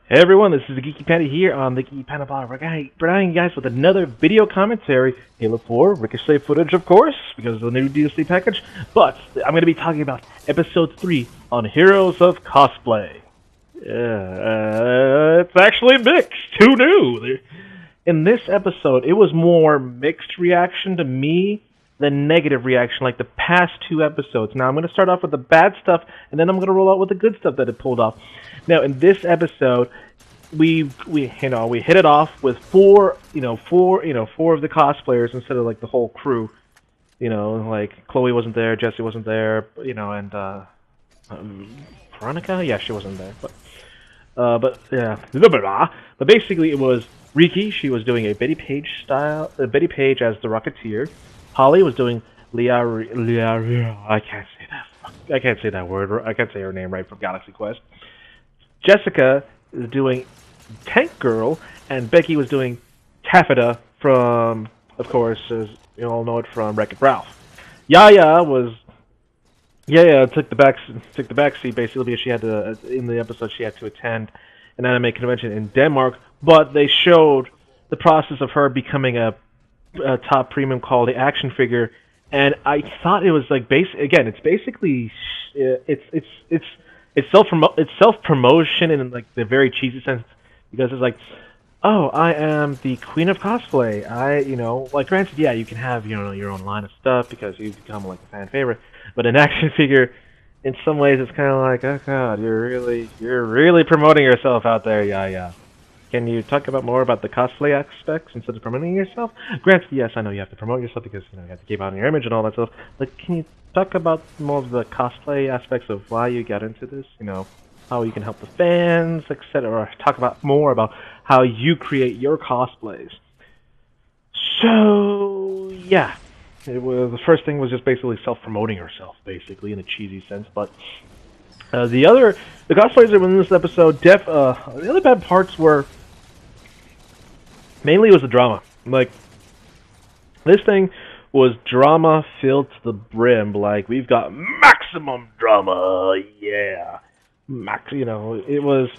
Hey everyone, this is the Geeky Panda here on the Geeky Panda Blog. We're providing you guys with another video commentary. Halo 4 Ricochet footage, of course, because of the new DLC package. But I'm going to be talking about Episode 3 on Heroes of Cosplay. It's actually mixed. Who knew? In this episode, it was more mixed reaction to me than negative reaction like the past two episodes. Now I'm going to start off with the bad stuff, and then I'm going to roll out with the good stuff that it pulled off. Now in this episode, we hit it off with four of the cosplayers instead of like the whole crew. Like Chloe wasn't there, Jessie wasn't there, and Veronica, yeah, she wasn't there, but yeah, but basically it was Riki. She was doing a Betty Page as the Rocketeer. Holly was doing I can't say that word. I can't say her name right from Galaxy Quest. Jessica is doing Tank Girl, and Becky was doing Taffeta from, of course, as you all know it from Wreck-It Ralph. Yaya took the back seat basically because she had to in the episode she had to attend an anime convention in Denmark, but they showed the process of her becoming a top premium quality action figure, and I thought it was like it's basically it's self promotion in like the very cheesy sense, because it's like, oh, I am the queen of cosplay. Like granted, yeah, you can have your own line of stuff because you become like a fan favorite, but an action figure, in some ways, it's kind of like, oh god, you're really promoting yourself out there, yeah. Can you talk about more about the cosplay aspects instead of promoting yourself? Granted, yes, I know you have to promote yourself because you have to keep out your image and all that stuff. But can you talk about more of the cosplay aspects of why you got into this? How you can help the fans, etc. Or talk about more about how you create your cosplays. So yeah, the first thing was just basically self-promoting herself, basically in a cheesy sense, but. The cosplayers that were in this episode, the other bad parts were mainly it was the drama. Like, this thing was drama filled to the brim. Like, we've got maximum drama, yeah. It was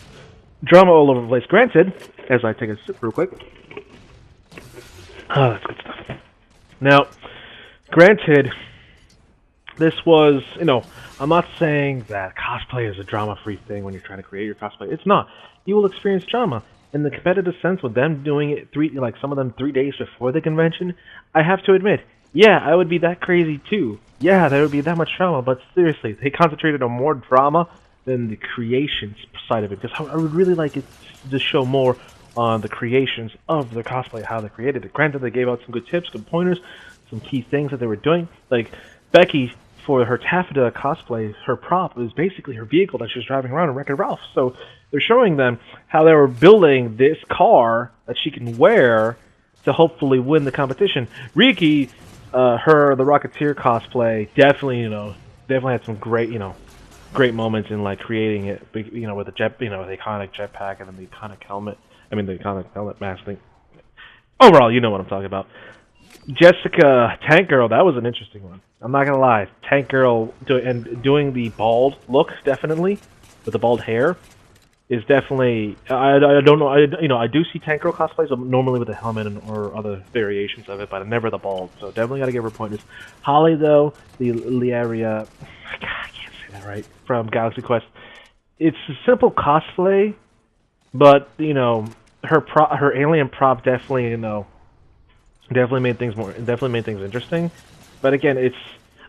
drama all over the place. Granted, as I take a sip real quick. Oh, that's good stuff. Now, granted, this was, I'm not saying that cosplay is a drama-free thing when you're trying to create your cosplay. It's not. You will experience drama. In the competitive sense, with them doing it some of them 3 days before the convention, I have to admit, yeah, I would be that crazy too. Yeah, there would be that much drama, but seriously, they concentrated on more drama than the creations side of it, because I would really like it to show more on the creations of the cosplay, how they created it. Granted, they gave out some good tips, good pointers, some key things that they were doing. Like, Becky, for her Taffeta cosplay, her prop is basically her vehicle that she was driving around in Wreck-It Ralph. So they're showing them how they were building this car that she can wear to hopefully win the competition. Riki, the Rocketeer cosplay, definitely had some great moments in like creating it. With the with the iconic jetpack and then the iconic helmet. I mean the iconic helmet mask thing. Overall, you know what I'm talking about. Jessica, Tank Girl, that was an interesting one. I'm not gonna lie, Tank Girl doing the bald look, definitely with the bald hair, is definitely. I don't know. I do see Tank Girl cosplays normally with the helmet or other variations of it, but never the bald. So definitely gotta give her pointers. Holly though, the Liaria, I can't say that right, from Galaxy Quest. It's a simple cosplay, but her alien prop definitely definitely made things interesting. But again,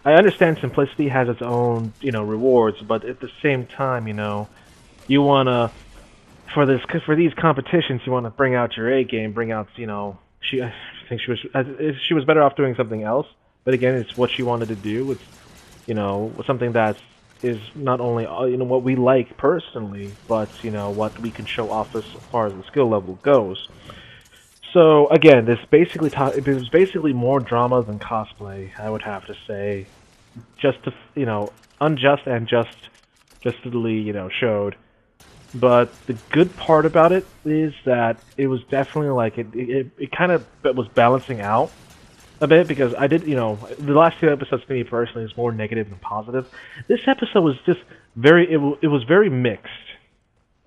I understand simplicity has its own, rewards, but at the same time, you wanna for these competitions, you wanna bring out your A game, bring out, I think she was better off doing something else. But again, it's what she wanted to do. It's something that is not only what we like personally, but what we can show off as far as the skill level goes. So again, it was basically more drama than cosplay, I would have to say. Just to unjust and justly showed. But the good part about it is that it was definitely like it kind of was balancing out a bit, because I did the last two episodes to me personally is more negative than positive. This episode was just it was very mixed.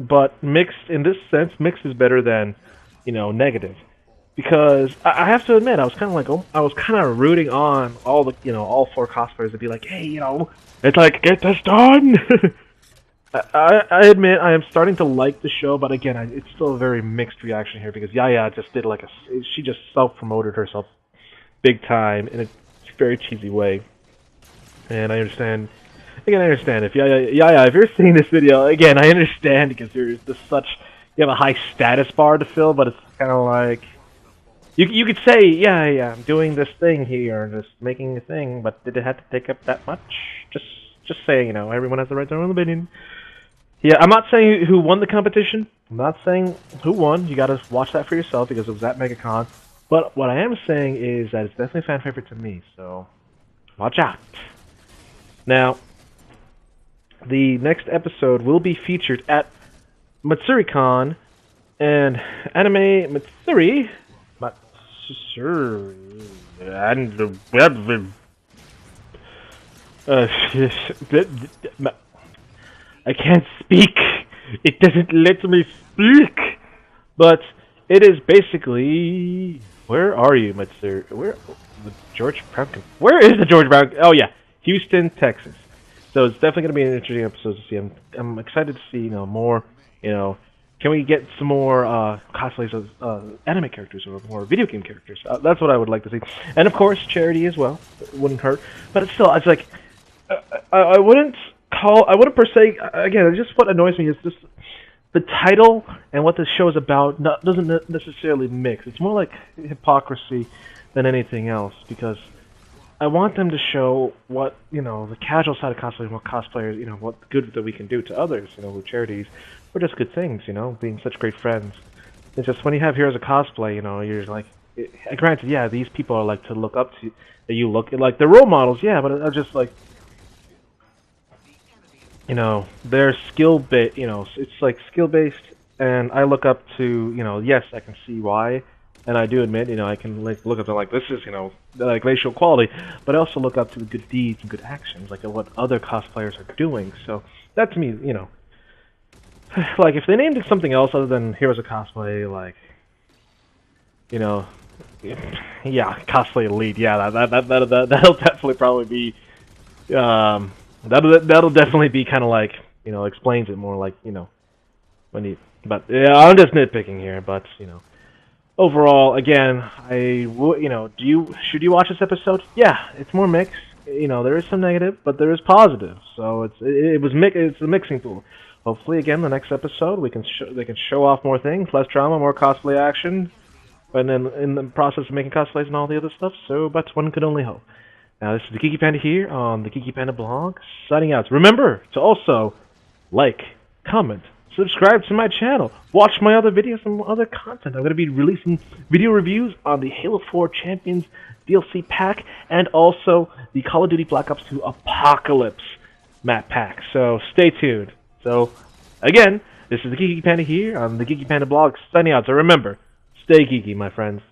But mixed, in this sense, mixed is better than, negative. Because I have to admit, I was kind of like, I was kind of rooting on all the, all four cosplayers to be like, hey, it's like, get this done! I admit I am starting to like the show, but again, it's still a very mixed reaction here because Yaya just did like she just self-promoted herself big time in a very cheesy way. And I understand, again, I understand if Yaya, if you're seeing this video, again, I understand because you have a high status bar to fill, but it's kind of like, you could say, yeah, I'm doing this thing here, just making a thing, but did it have to take up that much? Just saying, everyone has the right to their own opinion. Yeah, I'm not saying who won the competition. I'm not saying who won. You gotta watch that for yourself because it was at MegaCon. But what I am saying is that it's definitely a fan favorite to me, so watch out. Now, the next episode will be featured at MatsuriCon, and Anime Matsuri, and I can't speak. It doesn't let me speak. But it is basically, where are you, Matsuri? Where the George Brown? Where is the George Brown? Oh yeah, Houston, Texas. So it's definitely going to be an interesting episode to see. I'm excited to see more. Can we get some more cosplays of anime characters or more video game characters? That's what I would like to see. And of course, charity as well. It wouldn't hurt. But it's still, it's like I wouldn't per se. Again, just what annoys me is just the title and what this show is about doesn't necessarily mix. It's more like hypocrisy than anything else because I want them to show what, the casual side of cosplay, what cosplayers, what good that we can do to others, with charities, or just good things, being such great friends. It's just when you have heroes of cosplay, you're like, granted, yeah, these people are like to look up to, that you look like they're role models, yeah, but I'm just like, they're skill-based, it's like skill-based, and I look up to, yes, I can see why, and I do admit, I can look up to like, this is, like racial equality, but I also look up to the good deeds and good actions, like what other cosplayers are doing, so that to me, like if they named it something else other than Heroes of Cosplay, like, yeah, Cosplay Elite, yeah, that'll definitely probably be, that'll definitely be kind of like, explains it more like, when you, but yeah, I'm just nitpicking here, but, overall, again, should you watch this episode? Yeah, it's more mixed. There is some negative, but there is positive. So it's a mixing tool. Hopefully, again, the next episode they can show off more things, less drama, more cosplay action, and then in the process of making cosplays and all the other stuff. So, but one could only hope. Now, this is the Geeky Panda here on the Geeky Panda blog, signing out. Remember to also like, comment, subscribe to my channel, watch my other videos and other content. I'm going to be releasing video reviews on the Halo 4 Champions DLC pack and also the Call of Duty Black Ops 2 Apocalypse map pack. So stay tuned. So again, this is the Geeky Panda here on the Geeky Panda blog, signing out. So remember, stay geeky, my friends.